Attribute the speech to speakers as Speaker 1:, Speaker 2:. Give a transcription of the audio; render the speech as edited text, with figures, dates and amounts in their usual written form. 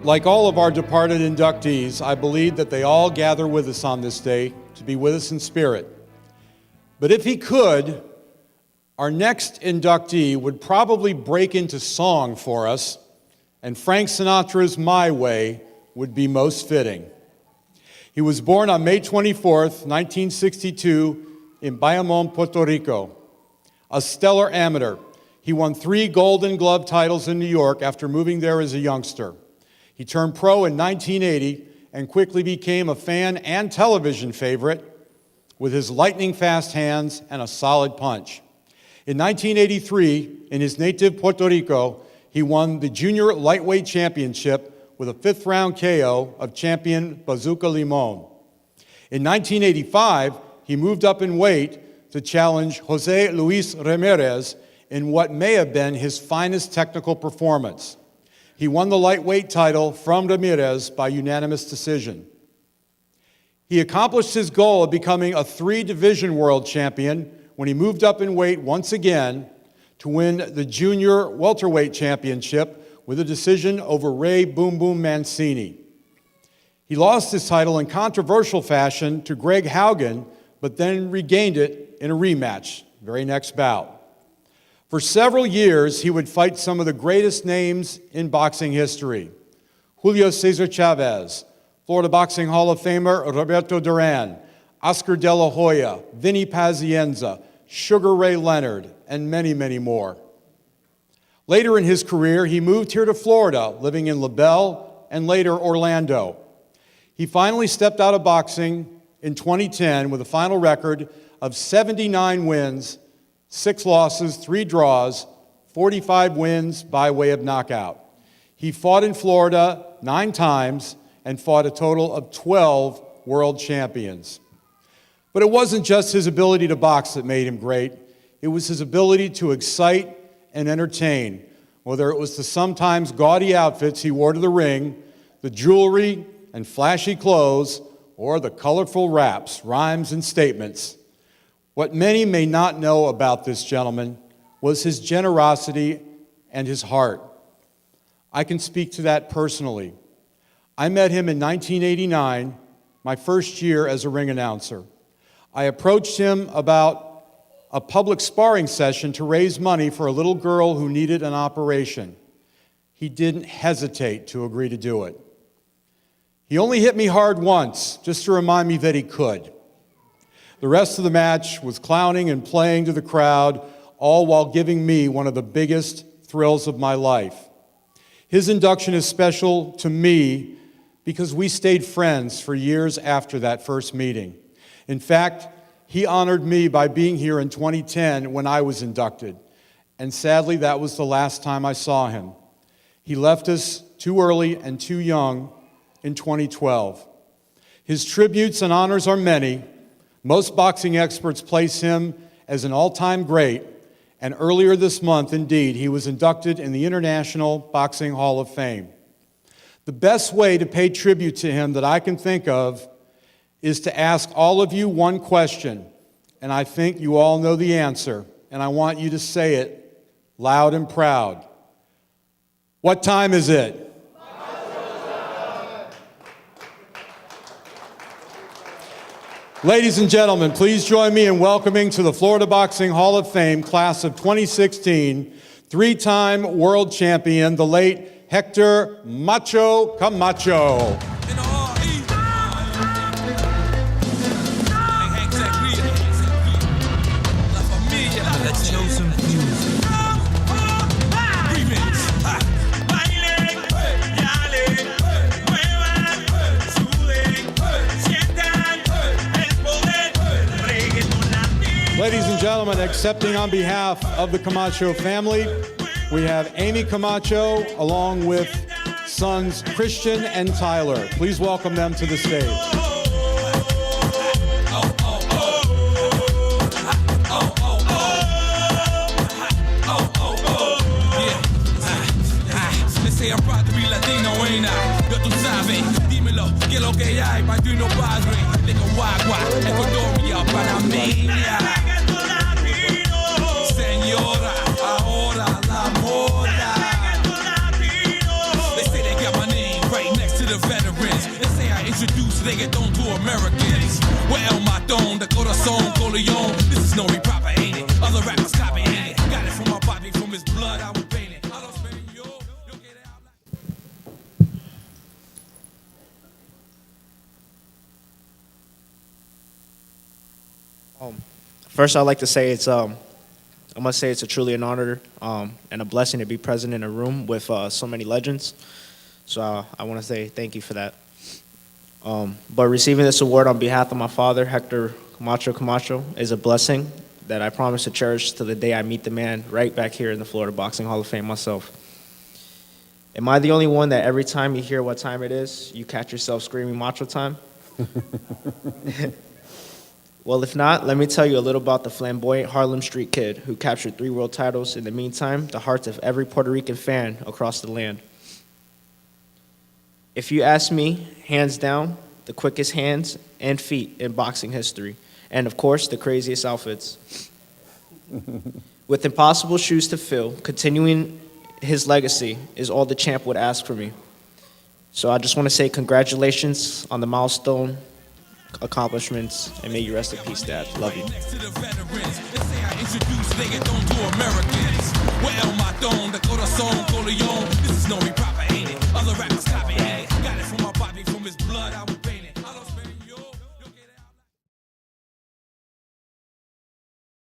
Speaker 1: Like all of our departed inductees, I believe that they all gather with us on this day to be with us in spirit. But if he could, our next inductee would probably break into song for us, and Frank Sinatra's My Way would be most fitting. He was born on May 24th, 1962, in Bayamon, Puerto Rico. A stellar amateur, he won 3 Golden Glove titles in New York after moving there as a youngster. He turned pro in 1980 and quickly became a fan and television favorite with his lightning-fast hands and a solid punch. In 1983, in his native Puerto Rico, he won the Junior Lightweight Championship with a 5th-round KO of champion Bazooka Limon. In 1985, he moved up in weight to challenge Jose Luis Ramirez in what may have been his finest technical performance. He won the lightweight title from Ramirez by unanimous decision. He accomplished his goal of becoming a 3-division world champion when he moved up in weight once again to win the Junior Welterweight Championship with a decision over Ray Boom Boom Mancini. He lost his title in controversial fashion to Greg Haugen, but then regained it in a rematch, very next bout. For several years, he would fight some of the greatest names in boxing history. Julio Cesar Chavez, Florida Boxing Hall of Famer Roberto Duran, Oscar De La Hoya, Vinny Pazienza, Sugar Ray Leonard, and many, many more. Later in his career, he moved here to Florida, living in LaBelle and later Orlando. He finally stepped out of boxing in 2010 with a final record of 79 wins, 6 losses, 3 draws, 45 wins by way of knockout. He fought in Florida 9 times and fought a total of 12 world champions. But it wasn't just his ability to box that made him great. It was his ability to excite and entertain, whether it was the sometimes gaudy outfits he wore to the ring, the jewelry and flashy clothes, or the colorful raps, rhymes, and statements. What many may not know about this gentleman was his generosity and his heart. I can speak to that personally. I met him in 1989, my first year as a ring announcer. I approached him about a public sparring session to raise money for a little girl who needed an operation. He didn't hesitate to agree to do it. He only hit me hard once, just to remind me that he could. The rest of the match was clowning and playing to the crowd, all while giving me one of the biggest thrills of my life. His induction is special to me because we stayed friends for years after that first meeting. In fact, he honored me by being here in 2010 when I was inducted, and sadly, that was the last time I saw him. He left us too early and too young in 2012. His tributes and honors are many. Most boxing experts place him as an all-time great, and earlier this month, indeed, he was inducted in the International Boxing Hall of Fame. The best way to pay tribute to him that I can think of is to ask all of you one question, and I think you all know the answer, and I want you to say it loud and proud. What time is it? Ladies and gentlemen, please join me in welcoming to the Florida Boxing Hall of Fame class of 2016, 3-time world champion, the late Hector Macho Camacho. Ladies and gentlemen, accepting on behalf of the Camacho family, we have Amy Camacho along with sons Christian and Tyler. Please welcome them to the stage. I'm proud to be Latino, ain't I? Yo, tú sabes, dímelo, que lo que hay, Padrino Padre, Nicaragua, Ecuadoria, Panameña. Señora, ahora la moda. They say they got my name right
Speaker 2: reggaeton to Americans. Where El Matón, the corazón, Coleon. This is no proper, ain't it? Other rappers copy, ain't it? Got it from my body, from his blood, I would paint it. I don't spend yo, yo get it out like...
Speaker 3: First, I'd like to say I must say it's truly an honor and a blessing to be present in a room with so many legends. So I want to say thank you for that. But receiving this award on behalf of my father, Hector Camacho, is a blessing that I promise to cherish till the day I meet the man right back here in the Florida Boxing Hall of Fame myself. Am I the only one that every time you hear what time it is, you catch yourself screaming Macho time? Well, if not, let me tell you a little about the flamboyant Harlem Street Kid who captured 3 world titles, in the meantime, the hearts of every Puerto Rican fan across the land. If you ask me, hands down, the quickest hands and feet in boxing history, and of course, the craziest outfits. With impossible shoes to fill, continuing his legacy is all the champ would ask for me. So I just want to say congratulations on the milestone accomplishments, and may you rest in peace, Dad. Love you.
Speaker 2: Next to the veterans, they say I introduce reggaeton to Americans. Where El Matón, the corazón, Coleon. This is no proper, ain't it? Other rappers copy, ain't it? Got it from my body, from his blood, I would